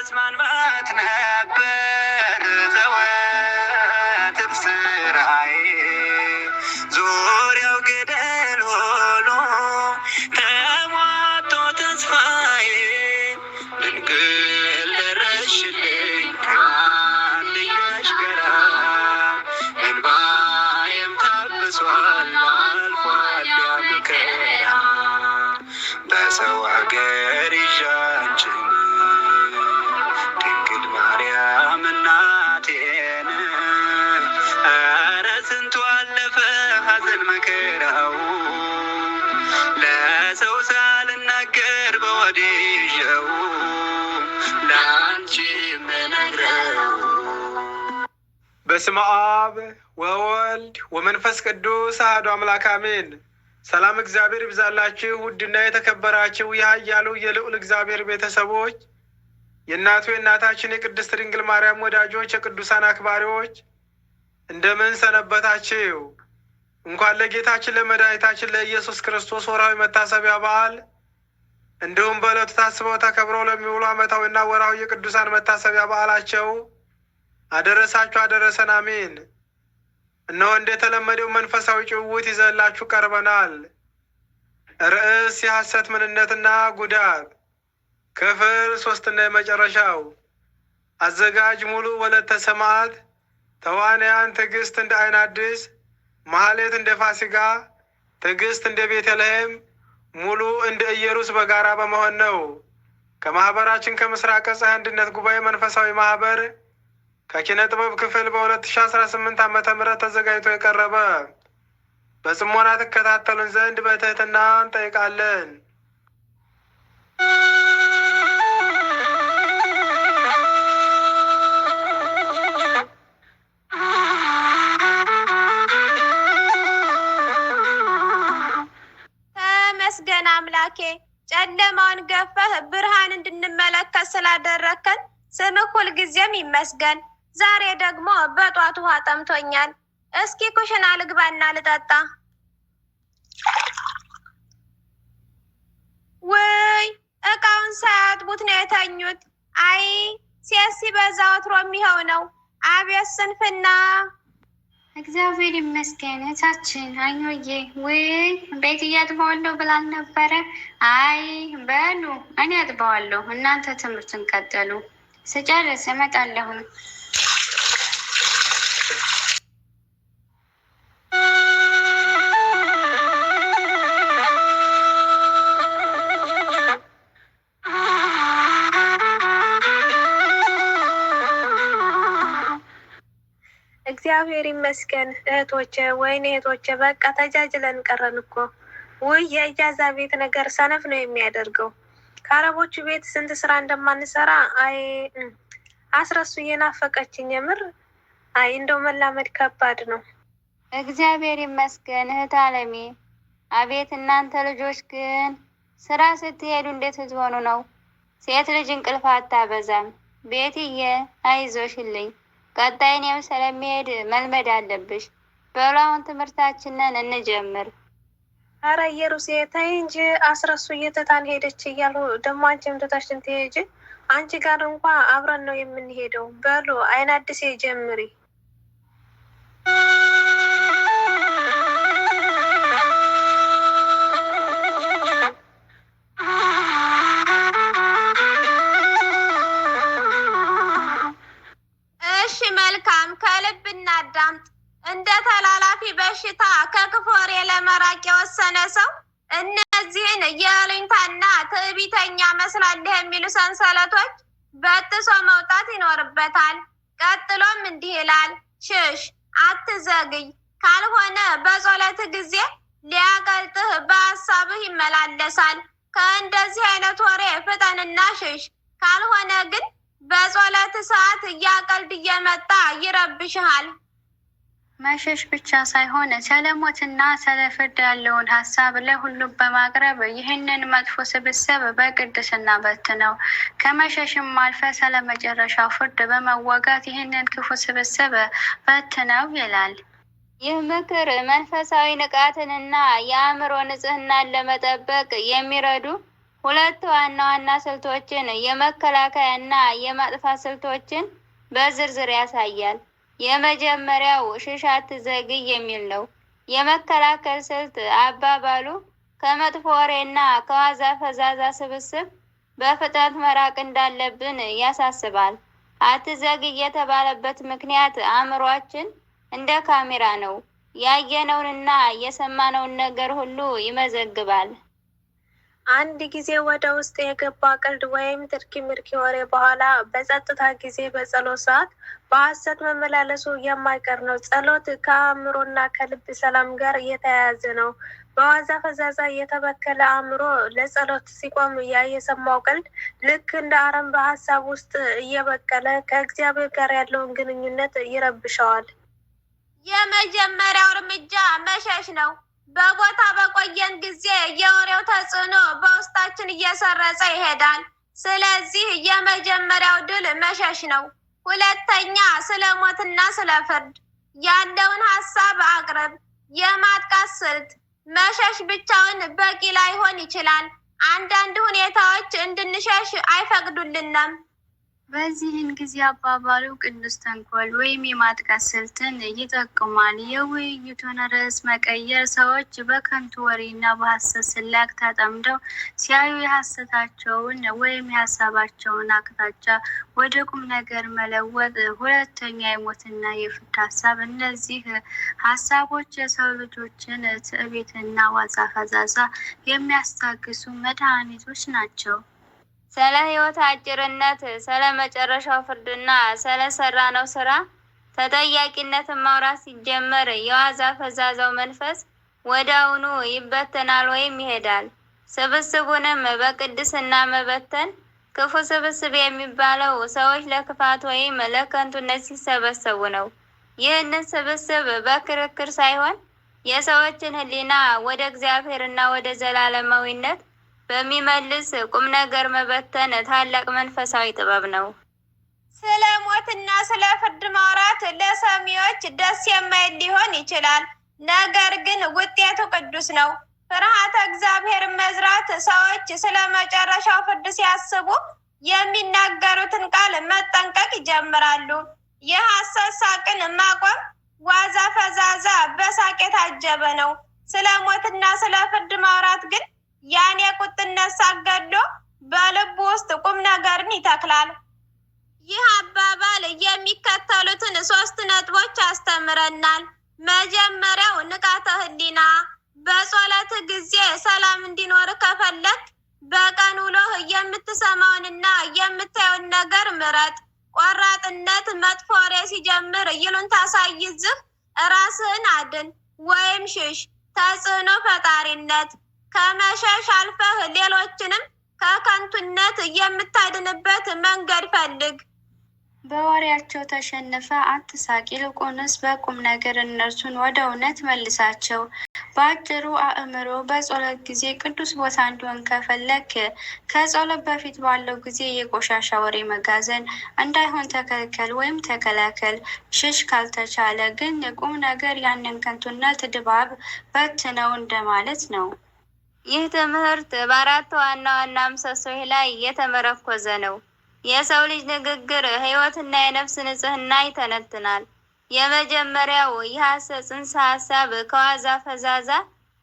መለስ ማንባት ነበር ዘወትር ስራዬ። ዙሪያው ገደል ሆኖ ተሟጦ ተስፋዬ ድንግል ደረስሽልኝ ከአንድያሽ ጋራ እንባዬም ታብሷል አልፏል ያ መከራ። በሰው አገር ይዣንችን ድንግል ማርያም እናቴን ኧረ ስንቱ አለፈ ሐዘን መከራው ለሰው ሳልናገር በሆዴ ይዤው ለአንቺ የምነግረው። በስመ አብ ወወልድ ወመንፈስ ቅዱስ አሐዱ አምላክ አሜን። ሰላም እግዚአብሔር ይብዛላችሁ። ውድና የተከበራችሁ የኃያሉ የልዑል እግዚአብሔር ቤተሰቦች፣ የእናቱ የእናታችን የቅድስት ድንግል ማርያም ወዳጆች፣ የቅዱሳን አክባሪዎች እንደምን ሰነበታችሁ? እንኳን ለጌታችን ለመድኃኒታችን ለኢየሱስ ክርስቶስ ወርሃዊ መታሰቢያ በዓል እንዲሁም በዕለቱ ታስበው ተከብረው ለሚውሉ ዓመታዊና ወርሃዊ የቅዱሳን መታሰቢያ በዓላቸው አደረሳችሁ አደረሰን፣ አሜን። እነሆ እንደተለመደው መንፈሳዊ ጭውውት ይዘላችሁ ቀርበናል። ርዕስ የሐሰት ምንነትና ጉዳት፣ ክፍል 3ና የመጨረሻው። አዘጋጅ ሙሉ ወለተ ሰማዕት፣ ተዋንያን ትዕግስት እንደ አይን አዲስ፣ ማህሌት እንደ ፋሲካ፣ ትዕግስት እንደ ቤተልሔም፣ ሙሉ እንደ ኢየሩስ በጋራ በመሆን ነው። ከማህበራችን ከምስራቅ ፀሐይ አንድነት ጉባኤ መንፈሳዊ ማህበር ከኪነ ጥበብ ክፍል በ2018 ዓ.ም ተዘጋጅቶ የቀረበ በጽሞና ትከታተሉን ዘንድ በትህትና እንጠይቃለን። ተመስገን አምላኬ፣ ጨለማውን ገፈህ ብርሃን እንድንመለከት ስላደረከን ስምህ ሁልጊዜም ይመስገን። ዛሬ ደግሞ በጧት ውሃ ጠምቶኛል። እስኪ ኩሽና ልግባና ልጠጣ። ውይ እቃውን ሳያጥቡት ነው የተኙት። አይ ሴት ሲበዛ ወትሮ የሚኸው ነው። አቤት ስንፍና። እግዚአብሔር ይመስገን እታችን አኞዬ። ውይ ቤት እያጥበዋለሁ ብላል ነበረ። አይ በሉ እኔ አጥበዋለሁ፣ እናንተ ትምህርትን ቀጠሉ። ስጨርስ እመጣለሁ። እግዚአብሔር ይመስገን እህቶቼ፣ ወይኔ እህቶቼ፣ በቃ ተጃጅለን ቀረን እኮ። ውይ የእጃዛ ቤት ነገር ሰነፍ ነው የሚያደርገው። ከአረቦቹ ቤት ስንት ስራ እንደማንሰራ። አይ አስረሱ እየናፈቀችኝ የምር። አይ እንደው መላመድ ከባድ ነው። እግዚአብሔር ይመስገን እህት አለሜ። አቤት እናንተ ልጆች ግን ስራ ስትሄዱ እንዴት ስትሆኑ ነው? ሴት ልጅ እንቅልፍ አታበዛም። ቤትዬ አይዞሽልኝ፣ ቀጣይ እኔም ስለሚሄድ መልመድ አለብሽ። በሉ አሁን ትምህርታችንን እንጀምር። አረ ኢየሩስ ተይ እንጂ አስረሱ እየተታን ሄደች እያሉ ደግሞ አንቺም ትተሽን ትሄጂ። አንቺ ጋር እንኳ አብረን ነው የምንሄደው። በሉ አይን አዲስ ጀምሪ። እሺ መልካም፣ ከልብ እናዳምጥ። እንደ ተላላፊ በሽታ ከክፉ ወሬ ለመራቅ የወሰነ ሰው እነዚህን የእልኝታና ትዕቢተኛ መስላለህ የሚሉ ሰንሰለቶች በጥሶ መውጣት ይኖርበታል። ቀጥሎም እንዲህ ይላል፣ ሽሽ፣ አትዘግይ፣ ካልሆነ በጸሎት ጊዜ ሊያቀልጥህ በሀሳብህ ይመላለሳል። ከእንደዚህ አይነት ወሬ ፍጠንና ሽሽ፣ ካልሆነ ግን በጸሎት ሰዓት እያቀልድ እየመጣ ይረብሽሃል። መሸሽ ብቻ ሳይሆን ስለ ሞትና ስለ ፍርድ ያለውን ሀሳብ ለሁሉም በማቅረብ ይህንን መጥፎ ስብስብ በቅድስና በትነው። ከመሸሽም አልፈ ስለ መጨረሻው ፍርድ በመወጋት ይህንን ክፉ ስብስብ በትነው ይላል። ይህ ምክር መንፈሳዊ ንቃትንና የአእምሮ ንጽህናን ለመጠበቅ የሚረዱ ሁለት ዋና ዋና ስልቶችን የመከላከያና የማጥፋት ስልቶችን በዝርዝር ያሳያል። የመጀመሪያው ሽሽ አትዘግይ የሚል ነው። የመከላከል ስልት አባባሉ ከመጥፎ ወሬና ከዋዛ ፈዛዛ ስብስብ በፍጥነት መራቅ እንዳለብን ያሳስባል። አትዘግይ የተባለበት ምክንያት አእምሯችን እንደ ካሜራ ነው። ያየነውንና የሰማነውን ነገር ሁሉ ይመዘግባል። አንድ ጊዜ ወደ ውስጥ የገባ ቀልድ ወይም ትርኪ ምርኪ ወሬ በኋላ በጸጥታ ጊዜ በጸሎት ሰዓት በሐሰት መመላለሱ የማይቀር ነው። ጸሎት ከአእምሮና ከልብ ሰላም ጋር የተያያዘ ነው። በዋዛ ፈዛዛ የተበከለ አእምሮ ለጸሎት ሲቆም የሰማው ቀልድ ልክ እንደ አረም በሀሳብ ውስጥ እየበቀለ ከእግዚአብሔር ጋር ያለውን ግንኙነት ይረብሸዋል። የመጀመሪያው እርምጃ መሸሽ ነው። በቦታ በቆየን ጊዜ የወሬው ተጽዕኖ በውስጣችን እየሰረጸ ይሄዳል። ስለዚህ የመጀመሪያው ድል መሸሽ ነው። ሁለተኛ፣ ስለ ሞትና ስለ ፍርድ ያለውን ሀሳብ አቅርብ። የማጥቃት ስልት መሸሽ ብቻውን በቂ ላይሆን ይችላል። አንዳንድ ሁኔታዎች እንድንሸሽ አይፈቅዱልንም። በዚህን ጊዜ አባባሉ ቅዱስ ተንኮል ወይም የማጥቃት ስልትን ይጠቁማል። የውይይቱን ርዕስ መቀየር፣ ሰዎች በከንቱ ወሬና በሐሰት ስላቅ ተጠምደው ሲያዩ የሐሰታቸውን ወይም የሀሳባቸውን አቅጣጫ ወደ ቁም ነገር መለወጥ። ሁለተኛ፣ የሞትና የፍርድ ሀሳብ። እነዚህ ሀሳቦች የሰው ልጆችን ትዕቢትና ዋዛ ፈዛዛ የሚያስታግሱ መድኃኒቶች ናቸው። ስለ ሕይወት አጭርነት፣ ስለ መጨረሻው ፍርድና ስለ ሰራነው ስራ ተጠያቂነትን ማውራት ሲጀመር የዋዛ ፈዛዛው መንፈስ ወዲያውኑ ይበተናል ወይም ይሄዳል። ስብስቡንም በቅድስና መበተን። ክፉ ስብስብ የሚባለው ሰዎች ለክፋት ወይም ለከንቱነት ሲሰበሰቡ ነው። ይህንን ስብስብ በክርክር ሳይሆን የሰዎችን ሕሊና ወደ እግዚአብሔርና ወደ ዘላለማዊነት በሚመልስ ቁም ነገር መበተን ታላቅ መንፈሳዊ ጥበብ ነው። ስለ ሞትና ስለ ፍርድ ማውራት ለሰሚዎች ደስ የማይል ሊሆን ይችላል፣ ነገር ግን ውጤቱ ቅዱስ ነው። ፍርሃተ እግዚአብሔር መዝራት። ሰዎች ስለ መጨረሻው ፍርድ ሲያስቡ የሚናገሩትን ቃል መጠንቀቅ ይጀምራሉ። የሐሰት ሳቅን ማቆም። ዋዛ ፈዛዛ በሳቅ የታጀበ ነው። ስለ ሞትና ስለ ፍርድ ማውራት ግን ያን የቁጥነት ሳቅ ገድሎ በልብ ውስጥ ቁም ነገርን ይተክላል። ይህ አባባል የሚከተሉትን 3 ነጥቦች ያስተምረናል። መጀመሪያው ንቃተ ህሊና። በጸሎት ጊዜ ሰላም እንዲኖር ከፈለግ በቀን ውሎህ የምትሰማውንና የምታየውን ነገር ምረጥ። ቆራጥነት። መጥፎ ወሬ ሲጀምር ይሉኝታ ሳይዝህ ራስህን አድን ወይም ሽሽ። ተጽዕኖ ፈጣሪነት። ከመሸሽ አልፈህ ሌሎችንም ከከንቱነት የምታድንበት መንገድ ፈልግ። በወሬያቸው ተሸንፈ አትሳቅ፣ ይልቁንስ በቁም ነገር እነርሱን ወደ እውነት መልሳቸው። በአጭሩ አእምሮ በጸሎት ጊዜ ቅዱስ ቦታ እንዲሆን ከፈለክ ከጸሎት በፊት ባለው ጊዜ የቆሻሻ ወሬ መጋዘን እንዳይሆን ተከልከል ወይም ተከላከል። ሽሽ ካልተቻለ ግን ቁም ነገር ያንን ከንቱነት ድባብ በትነው እንደማለት ነው። ይህ ትምህርት በአራት ዋና ዋና ምሰሶች ላይ የተመረኮዘ ነው። የሰው ልጅ ንግግር ሕይወትና የነፍስ ንጽህና ይተነትናል። የመጀመሪያው የሐሰት ጽንሰ ሐሳብ ከዋዛ ፈዛዛ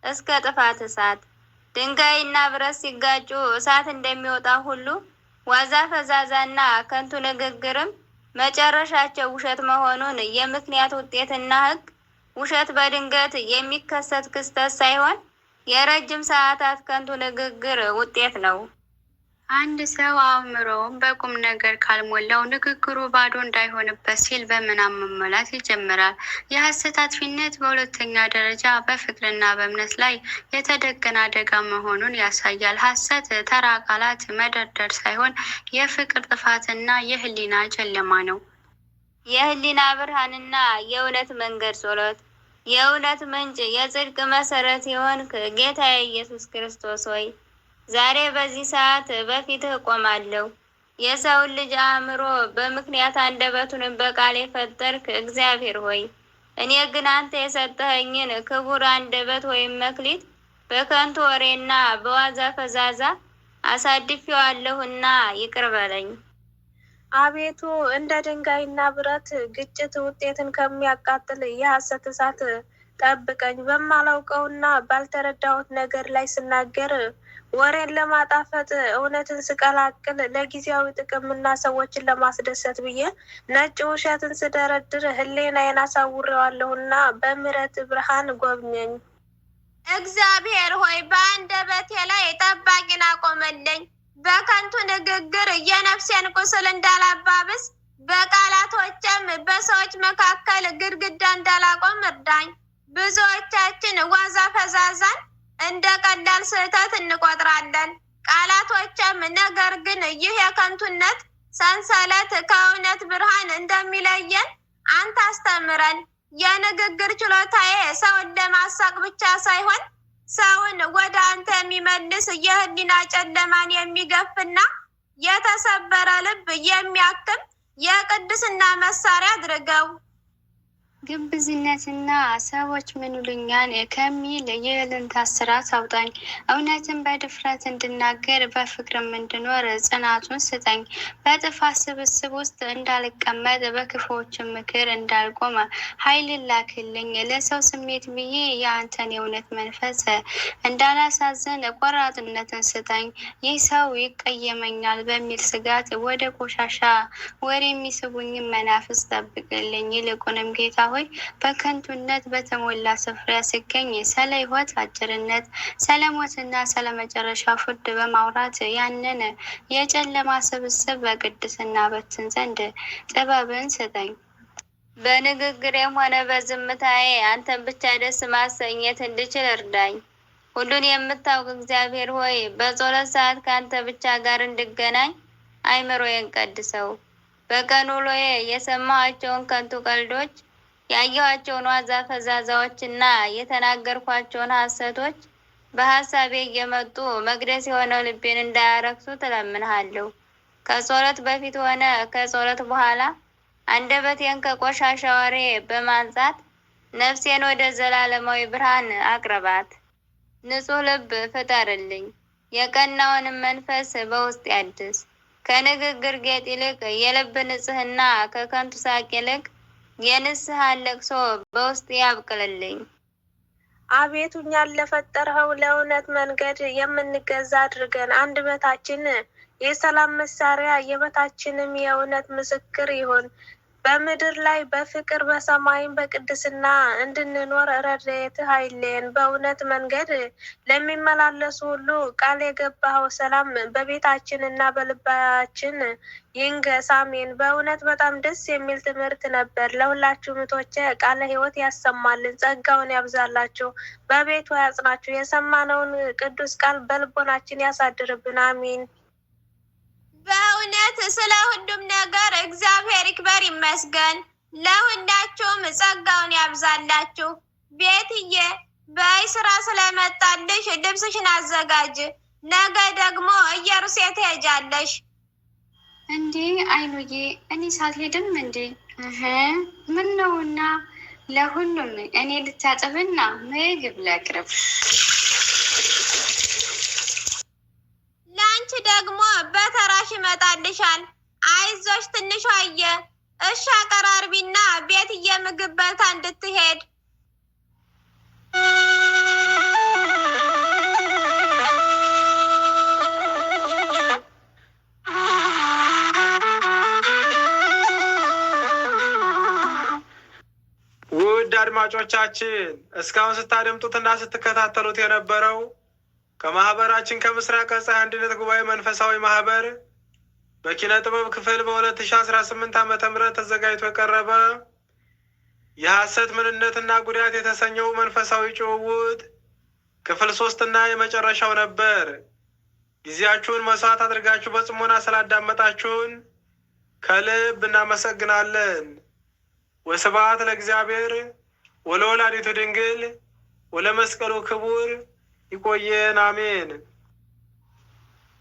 እስከ ጥፋት እሳት። ድንጋይና ብረት ሲጋጩ እሳት እንደሚወጣ ሁሉ ዋዛ ፈዛዛና ከንቱ ንግግርም መጨረሻቸው ውሸት መሆኑን የምክንያት ውጤትና ሕግ። ውሸት በድንገት የሚከሰት ክስተት ሳይሆን የረጅም ሰዓታት ከንቱ ንግግር ውጤት ነው። አንድ ሰው አእምሮውን በቁም ነገር ካልሞላው ንግግሩ ባዶ እንዳይሆንበት ሲል በምናብ መሞላት ይጀምራል። የሐሰት አጥፊነት በሁለተኛ ደረጃ በፍቅርና በእምነት ላይ የተደቀነ አደጋ መሆኑን ያሳያል። ሐሰት ተራ ቃላት መደርደር ሳይሆን የፍቅር ጥፋትና የህሊና ጨለማ ነው። የህሊና ብርሃንና የእውነት መንገድ ጸሎት። የእውነት ምንጭ፣ የጽድቅ መሰረት የሆንክ ጌታዬ ኢየሱስ ክርስቶስ ሆይ ዛሬ በዚህ ሰዓት በፊትህ እቆማለሁ። የሰውን ልጅ አእምሮ በምክንያት አንደበቱን በቃል የፈጠርክ እግዚአብሔር ሆይ እኔ ግን አንተ የሰጠኸኝን ክቡር አንደበት ወይም መክሊት በከንቱ ወሬና በዋዛ ፈዛዛ አሳድፌዋለሁና ይቅር በለኝ። አቤቱ እንደ ድንጋይና ብረት ግጭት ውጤትን ከሚያቃጥል የሐሰት እሳት ጠብቀኝ። በማላውቀውና ባልተረዳሁት ነገር ላይ ስናገር ወሬን ለማጣፈጥ እውነትን ስቀላቅል ለጊዜያዊ ጥቅምና ሰዎችን ለማስደሰት ብዬ ነጭ ውሸትን ስደረድር ሕሊናዬን አሳውሬዋለሁና በምሕረት ብርሃን ጎብኘኝ። እግዚአብሔር ሆይ በአንደበቴ ላይ ጠባቂን አቆመልኝ። በከንቱ ንግግር የነፍሴን ቁስል እንዳላባብስ በቃላቶችም በሰዎች መካከል ግድግዳ እንዳላቆም እርዳኝ። ብዙዎቻችን ዋዛ ፈዛዛን እንደ ቀላል ስህተት እንቆጥራለን። ቃላቶችም ነገር ግን ይህ የከንቱነት ሰንሰለት ከእውነት ብርሃን እንደሚለየን አንተ አስተምረን። የንግግር ችሎታዬ ሰውን ለማሳቅ ብቻ ሳይሆን ሰውን ወደ አንተ የሚመልስ የህሊና ጨለማን የሚገፍና የተሰበረ ልብ የሚያክም የቅድስና መሳሪያ አድርገው። ግብዝነትና ሰዎች ምን ይሉኛል ከሚል የእልልታ ስርዓት አውጣኝ። እውነትን በድፍረት እንድናገር በፍቅርም እንድኖር ጽናቱን ስጠኝ። በጥፋት ስብስብ ውስጥ እንዳልቀመጥ በክፉዎችን ምክር እንዳልቆም ኃይልን ላክልኝ። ለሰው ስሜት ብዬ የአንተን የእውነት መንፈስ እንዳላሳዝን ቆራጥነትን ስጠኝ። ይህ ሰው ይቀየመኛል በሚል ስጋት ወደ ቆሻሻ ወሬ የሚስቡኝ መናፍስ ጠብቅልኝ። ይልቁንም ጌታ ሆይ በከንቱነት በተሞላ ስፍራ ሲገኝ ስለ ሕይወት አጭርነት፣ ስለ ሞትና ስለ መጨረሻ ፍርድ በማውራት ያንን የጨለማ ስብስብ በቅድስና በትን ዘንድ ጥበብን ስጠኝ። በንግግሬም ሆነ በዝምታዬ አንተን ብቻ ደስ ማሰኘት እንድችል እርዳኝ። ሁሉን የምታውቅ እግዚአብሔር ሆይ በጸሎት ሰዓት ከአንተ ብቻ ጋር እንድገናኝ አይምሮዬን ቀድሰው። በቀን ውሎዬ የሰማኋቸውን ከንቱ ቀልዶች፣ ያየኋቸውን ዋዛ ፈዛዛዎችና የተናገርኳቸውን ሐሰቶች በሐሳቤ እየመጡ መቅደስ የሆነው ልቤን እንዳያረክሱ ትለምንሃለሁ። ከጸሎት በፊት ሆነ ከጸሎት በኋላ አንደበቴን ከቆሻሻ ወሬ በማንጻት ነፍሴን ወደ ዘላለማዊ ብርሃን አቅርባት። ንጹሕ ልብ ፍጠርልኝ፣ የቀናውንም መንፈስ በውስጥ ያድስ። ከንግግር ጌጥ ይልቅ የልብ ንጽሕና፣ ከከንቱ ሳቅ ይልቅ የንስሐን ለቅሶ በውስጥ ያብቅልልኝ። አቤቱ እኛን ለፈጠርኸው ለእውነት መንገድ የምንገዛ አድርገን። አንደበታችን የሰላም መሳሪያ የበታችንም የእውነት ምስክር ይሁን። በምድር ላይ በፍቅር በሰማይም በቅድስና እንድንኖር ረድኤትህ አይለየን። በእውነት መንገድ ለሚመላለሱ ሁሉ ቃል የገባኸው ሰላም በቤታችን እና በልባችን ይንገስ። አሜን። በእውነት በጣም ደስ የሚል ትምህርት ነበር። ለሁላችሁ እህቶቼ ቃለ ሕይወት ያሰማልን፣ ጸጋውን ያብዛላችሁ፣ በቤቱ ያጽናችሁ። የሰማነውን ቅዱስ ቃል በልቦናችን ያሳድርብን። አሜን። በእውነት ስለ ሁሉም ነገር እግዚአብሔር ይክበር ይመስገን። ለሁላችሁም ጸጋውን ያብዛላችሁ። ቤትዬ በይ ስራ ስለመጣልሽ ልብስሽን አዘጋጅ። ነገ ደግሞ ኢየሩስ ትሄጃለሽ። እንዴ አይኑዬ፣ እኔ ሳልሄድም እንዴ? ምን ነውና? ለሁሉም እኔ ልታጠብና ምግብ ላቅርብ። ለአንቺ ደግሞ በተራሽ ይመጣልሻል። አይዞሽ ትንሿየ። እሺ አቀራርቢና ቤትዬ ምግብ በልታ እንድትሄድ። ውድ አድማጮቻችን እስካሁን ስታደምጡትና ስትከታተሉት የነበረው ከማህበራችን ከምስራቅ ፀሐይ አንድነት ጉባኤ መንፈሳዊ ማህበር በኪነ ጥበብ ክፍል በ2018 ዓ.ም ተዘጋጅቶ የቀረበ የሐሰት ምንነትና ጉዳት የተሰኘው መንፈሳዊ ጭውውት ክፍል 3 የመጨረሻው ነበር። ጊዜያችሁን መስዋዕት አድርጋችሁ በጽሞና ስላዳመጣችሁን ከልብ እናመሰግናለን። ወስብሐት ለእግዚአብሔር ወለወላዲቱ ድንግል ወለመስቀሉ ክቡር። ይቆየን። አሜን።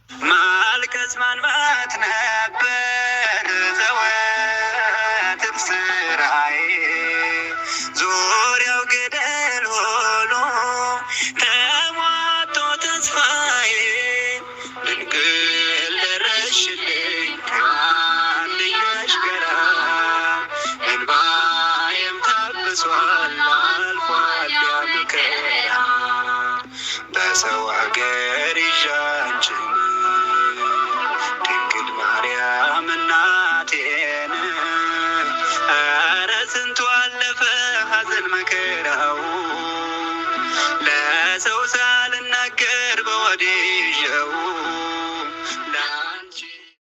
ማልቀስ ማንባት ነበር ዘወትር ስራዬ፣ ዙሪያው ገደል ሆኖ ተሟጦ ተስፋዬ። አልፏል ያ መከራ በሰው አገር ይዣንችን ድንግል ማርያም እናቴን ኧረ ስንቱ አለፈ ሐዘን መከራው